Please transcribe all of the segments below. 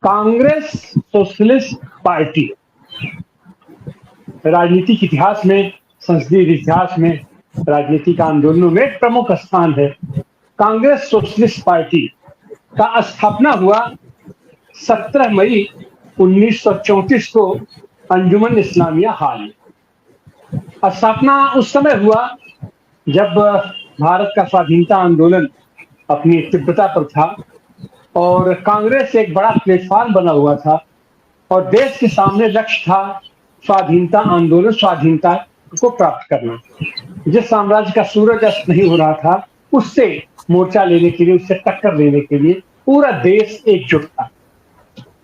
Congress socialist party राजनीतिक इतिहास में, संसदीय इतिहास में, राजनीतिक आंदोलनों में एक प्रमुख स्थान है। कांग्रेस सोशलिस्ट पार्टी का स्थापना हुआ 17 मई 1934 को अंजुमन इस्लामिया हाल में। स्थापना उस समय हुआ जब भारत का स्वाधीनता आंदोलन अपनी तीव्रता पर था और कांग्रेस एक बड़ा प्लेटफॉर्म बना हुआ था और देश के सामने लक्ष्य था स्वाधीनता आंदोलन, स्वाधीनता को प्राप्त करना। जिस साम्राज्य का सूरज अस्त नहीं हो रहा था, उससे मोर्चा लेने के लिए, उससे टक्कर लेने के लिए पूरा देश एकजुट था।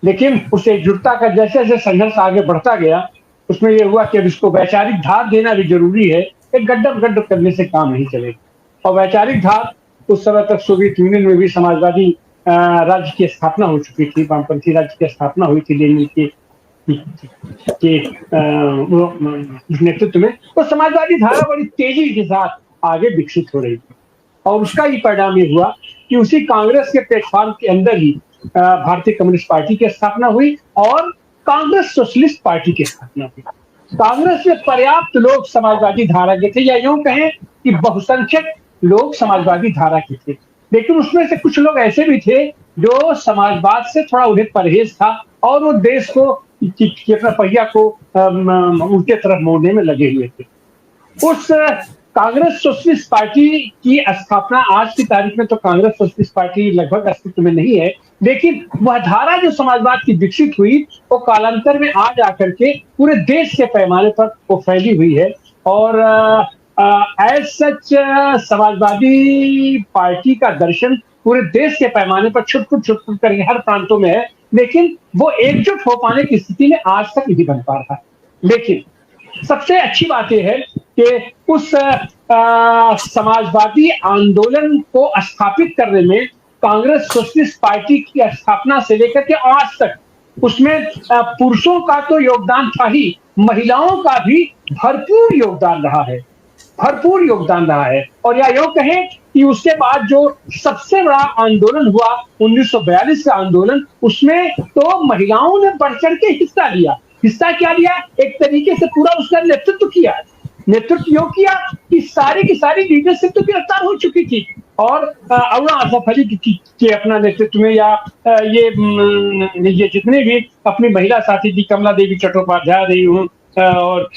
लेकिन उस एकजुटता का जैसे जैसे संघर्ष आगे बढ़ता गया, उसमें यह हुआ कि अब इसको वैचारिक धार देना भी जरूरी है। एक गड्ढा करने से काम नहीं चलेगा। और वैचारिक धार, उस समय तक सोवियत यूनियन में भी समाजवादी राज्य की स्थापना हो चुकी थी, वामपंथी राज्य की स्थापना हुई थी लेनिन के नेतृत्व में। तो समाजवादी धारा बड़ी तेजी के साथ आगे विकसित हो रही थी और उसका ही परिणाम ये हुआ कि उसी कांग्रेस के प्लेटफॉर्म के अंदर ही भारतीय कम्युनिस्ट पार्टी की स्थापना हुई और कांग्रेस सोशलिस्ट पार्टी की स्थापना हुई। कांग्रेस में पर्याप्त लोग समाजवादी धारा के थे, या यूं कहें कि बहुसंख्यक लोग समाजवादी धारा के थे। लेकिन उसमें से कुछ लोग ऐसे भी थे जो समाजवाद से थोड़ा उन्हें परहेज था और वो देश को अपना पहिया को उनके तरफ मोड़ने में लगे हुए थे। उस कांग्रेस सोशलिस्ट पार्टी की स्थापना आज की तारीख में तो कांग्रेस सोशलिस्ट पार्टी लगभग अस्तित्व में नहीं है, लेकिन वह धारा जो समाजवाद की विकसित हुई वो कालांतर में आज आकर के पूरे देश के पैमाने पर वो फैली हुई है। और एज सच समाजवादी पार्टी का दर्शन पूरे देश के पैमाने पर छुटपुट करके हर प्रांतों में है, लेकिन वो एकजुट हो पाने की स्थिति में आज तक नहीं बन पा रहा। लेकिन सबसे अच्छी बात यह है कि उस समाजवादी आंदोलन को स्थापित करने में कांग्रेस सोशलिस्ट पार्टी की स्थापना से लेकर के आज तक उसमें पुरुषों का तो योगदान था ही, महिलाओं का भी भरपूर योगदान रहा है, भरपूर योगदान रहा है। और या यूं कहें कि उसके बाद जो सबसे बड़ा आंदोलन हुआ 1942 का आंदोलन, उसमें तो महिलाओं ने बढ़ चढ़ के हिस्सा लिया। हिस्सा क्या लिया? एक तरीके से पूरा उसका नेतृत्व किया। नेतृत्व योग किया कि सारी की सारी लीडरशिप तो गिरफ्तार हो चुकी थी और अरुणा आसफ अली के अपना नेतृत्व में या ये जितने भी अपनी महिला साथी थी, कमला देवी चट्टोपाध्याय रही हूँ और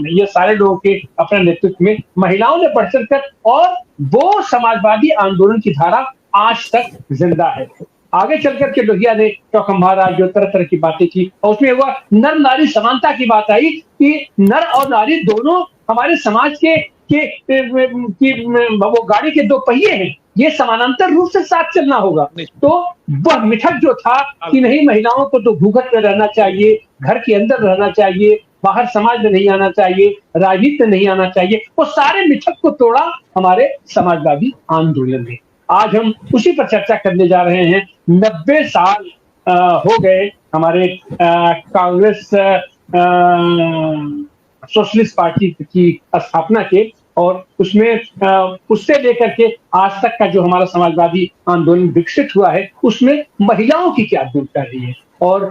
ये सारे लोगों के अपने नेतृत्व में महिलाओं ने बढ़ चढ़ कर, और वो समाजवादी आंदोलन की धारा आज तक जिंदा है। आगे चल करके लोहिया ने चौखंभारा जो तरह तरह की बातें की और उसमें हुआ नर नारी समानता की बात आई कि नर और नारी दोनों हमारे समाज के वो गाड़ी के दो पहिए हैं, ये समानांतर रूप से साथ चलना होगा। तो वह मिथक जो था कि नहीं, महिलाओं को तो भूगत में रहना चाहिए, घर के अंदर रहना चाहिए, बाहर समाज में नहीं आना चाहिए, राजनीति में नहीं आना चाहिए, वो सारे मिथक को तोड़ा हमारे समाजवादी आंदोलन ने। आज हम उसी पर चर्चा करने जा रहे हैं। 90 साल हो गए हमारे कांग्रेस सोशलिस्ट पार्टी की स्थापना के, और उसमें उससे लेकर के आज तक का जो हमारा समाजवादी आंदोलन विकसित हुआ है, उसमें महिलाओं की क्या भूमिका रही है, और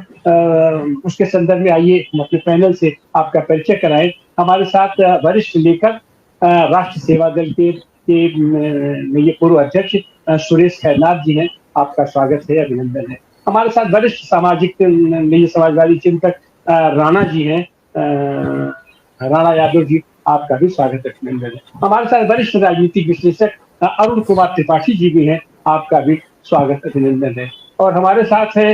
उसके संदर्भ में आइए हम अपने पैनल से आपका परिचय कराएं। हमारे साथ वरिष्ठ लेखक, राष्ट्र सेवा दल के ये पूर्व अध्यक्ष सुरेश खैरनाथ जी हैं, आपका स्वागत है, अभिनंदन है। हमारे साथ वरिष्ठ सामाजिक समाजवादी चिंतक राणा जी हैं, राणा यादव जी, आपका भी स्वागत है, अभिनंदन है। हमारे साथ वरिष्ठ राजनीतिक विश्लेषक अरुण कुमार त्रिपाठी जी भी हैं, आपका भी स्वागत, अभिनंदन है। और हमारे साथ है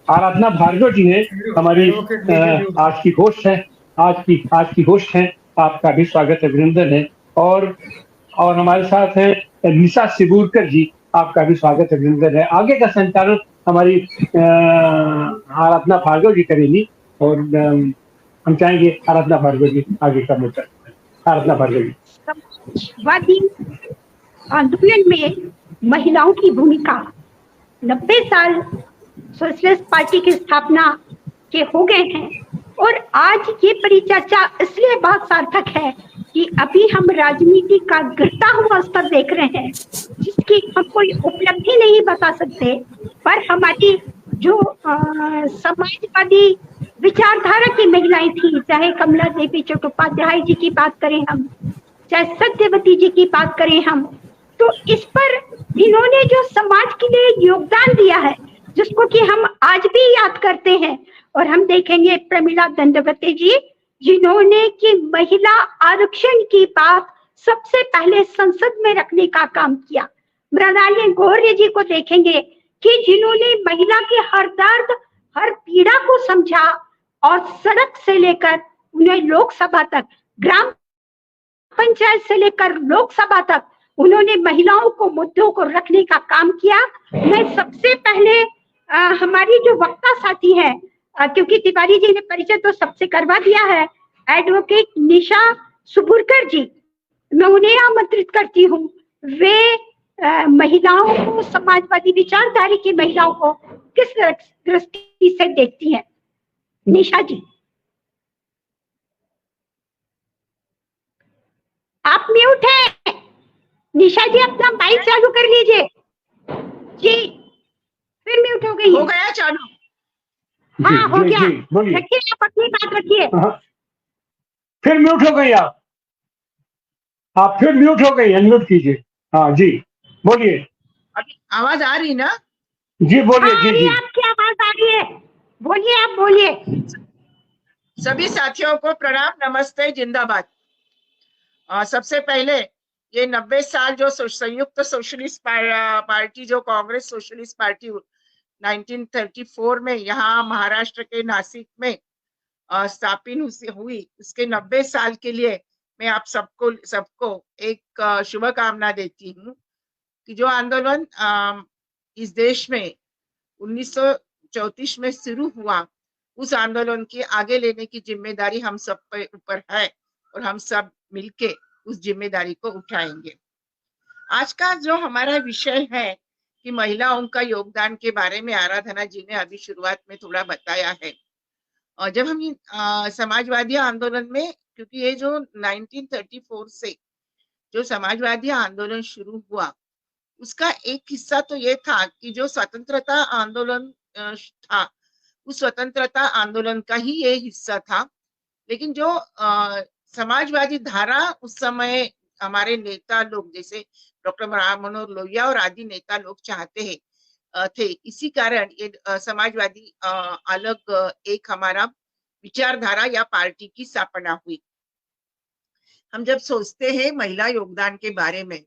आराधना भार्गव जी हैं, हमारी आज की होस्ट है, आज की होस्ट हैं, आपका भी स्वागत, अभिनंदन है। और हमारे साथ है निशा सिबूरकर जी, आपका भी स्वागत, अभिनंदन है। आगे का संचालन हमारी आराधना भार्गव जी करेंगी और हम चाहेंगे आराधना भार्गव जी आगे का मोर्चा। आराधना भार्गव जी। वादी आंदोलन में महिलाओं की भूमिका 90 साल सोशलिस्ट पार्टी की स्थापना के हो गए हैं और आज ये परिचर्चा इसलिए बहुत सार्थक है कि अभी हम राजनीति का गिरता हुआ स्तर देख रहे हैं, जिसकी हम कोई उपलब्धि नहीं बता सकते, पर हमारी जो समाजवादी विचारधारा की महिलाएं थी, चाहे कमला देवी चट्टोपाध्याय जी की बात करें हम, चाहे सत्यवती जी की बात करें हम, तो इस पर इन्होंने जो समाज के लिए योगदान दिया है, जिसको कि हम आज भी याद करते हैं। और हम देखेंगे प्रमिला दंडवते जी, जिन्होंने कि महिला आरक्षण की बात सबसे पहले संसद में रखने का काम किया। मृणालिनी गौर्य जी को देखेंगे कि जिन्होंने महिला के हर दर्द, हर पीड़ा को समझा और सड़क से लेकर उन्हें लोकसभा तक, ग्राम पंचायत से लेकर लोकसभा तक उन्होंने महिलाओं को, मुद्दों को रखने का काम किया। मैं सबसे पहले हमारी जो वक्ता साथी है, क्योंकि तिवारी जी ने परिचय तो सबसे करवा दिया है, एडवोकेट निशा सुबुरकर जी, मैं उन्हें आमंत्रित करती हूँ। वे महिलाओं को, समाजवादी विचारधारा की महिलाओं को किस दृष्टि से देखती हैं? निशा जी, आप म्यूट हैं। निशा जी, अपना माइक चालू कर लीजिए। जी, फिर म्यूट हो गई। हो गया चालू? हाँ, हो गया। बोलिए, रखिए, आप अपनी बात रखिए। फिर म्यूट हो गई आप फिर म्यूट हो गई, अनम्यूट कीजिए। हाँ जी, बोलिए। अभी आवाज आ रही ना? जी बोलिए। जी जी, आपकी आवाज आ रही है, बोलिए, आप बोलिए। सभी साथियों को प्रणाम, नमस्ते, जिंदाबाद। सबसे पहले ये 90 साल जो संयुक्त सोशलिस्ट पार्टी, जो कांग्रेस सोशलिस्ट पार्टी 1934 में यहाँ महाराष्ट्र के नासिक में स्थापित हुई, उसके 90 साल के लिए मैं आप सबको एक शुभकामना देती हूँ कि जो आंदोलन इस देश में 1934 में शुरू हुआ, उस आंदोलन के आगे लेने की जिम्मेदारी हम सब पे ऊपर है और हम सब मिलके उस जिम्मेदारी को उठाएंगे। आज का जो हमारा विषय है कि महिलाओं का योगदान के बारे में आराधना जी ने अभी शुरुआत में थोड़ा बताया है। और जब हम समाजवादी आंदोलन में, क्योंकि ये जो 1934 से जो समाजवादी आंदोलन शुरू हुआ, उसका एक हिस्सा तो ये था कि जो स्वतंत्रता आंदोलन था, उस स्वतंत्रता आंदोलन का ही ये हिस्सा था। लेकिन जो समाजवादी धारा उस समय हमारे नेता लोग जैसे डॉक्टर राम मनोहर लोहिया और आदि नेता लोग चाहते हैं थे, इसी कारण ये समाजवादी अलग एक हमारा विचारधारा या पार्टी की स्थापना हुई। हम जब सोचते हैं महिला योगदान के बारे में,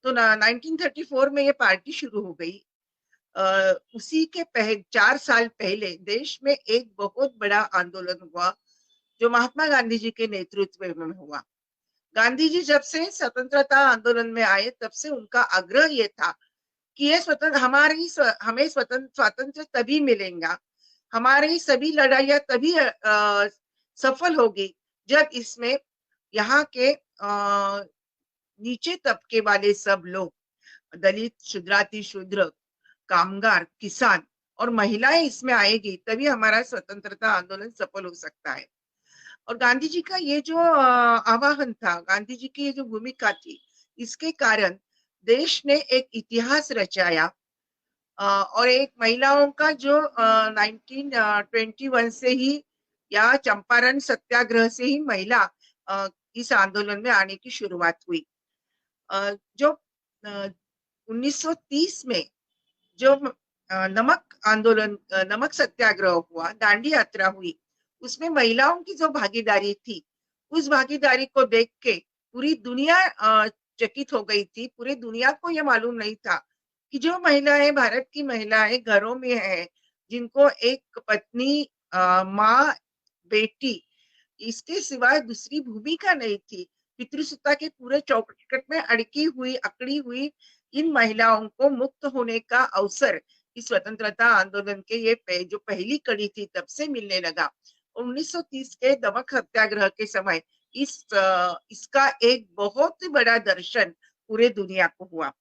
तो 1934 में ये पार्टी शुरू हो गई। उसी के 4 साल पहले देश में एक बहुत बड़ा आंदोलन हुआ, जो महात्मा गांधी जी के नेतृत्व में हुआ। गांधी जी जब से स्वतंत्रता आंदोलन में आए, तब से उनका आग्रह ये था कि ये हमें स्वातंत्र तभी मिलेगा, हमारी सभी लड़ाइयां तभी सफल होगी जब इसमें यहाँ के नीचे तबके वाले सब लोग, दलित, शुद्राति शूद्र, कामगार, किसान और महिलाएं इसमें आएगी, तभी हमारा स्वतंत्रता आंदोलन सफल हो सकता है। और गांधी जी का ये जो आह्वान था, गांधी जी की ये जो भूमिका थी, इसके कारण देश ने एक इतिहास रचाया। और एक महिलाओं का जो 1921 से ही या चंपारण सत्याग्रह से ही महिला इस आंदोलन में आने की शुरुआत हुई। जो 1930 में जो नमक आंदोलन, नमक सत्याग्रह हुआ, दांडी यात्रा हुई, उसमें महिलाओं की जो भागीदारी थी, उस भागीदारी को देख के पूरी दुनिया चकित हो गई थी। पूरी दुनिया को यह मालूम नहीं था कि जो महिलाएं, भारत की महिलाएं घरों में हैं, जिनको एक पत्नी, माँ, बेटी, इसके सिवाय दूसरी भूमिका नहीं थी, पितृसत्ता के पूरे चौकट में अकड़ी हुई इन महिलाओं को मुक्त होने का अवसर इस स्वतंत्रता आंदोलन के ये जो पहली कड़ी थी, तब से मिलने लगा। 1930 के नमक सत्याग्रह के समय इसका एक बहुत बड़ा दर्शन पूरे दुनिया को हुआ।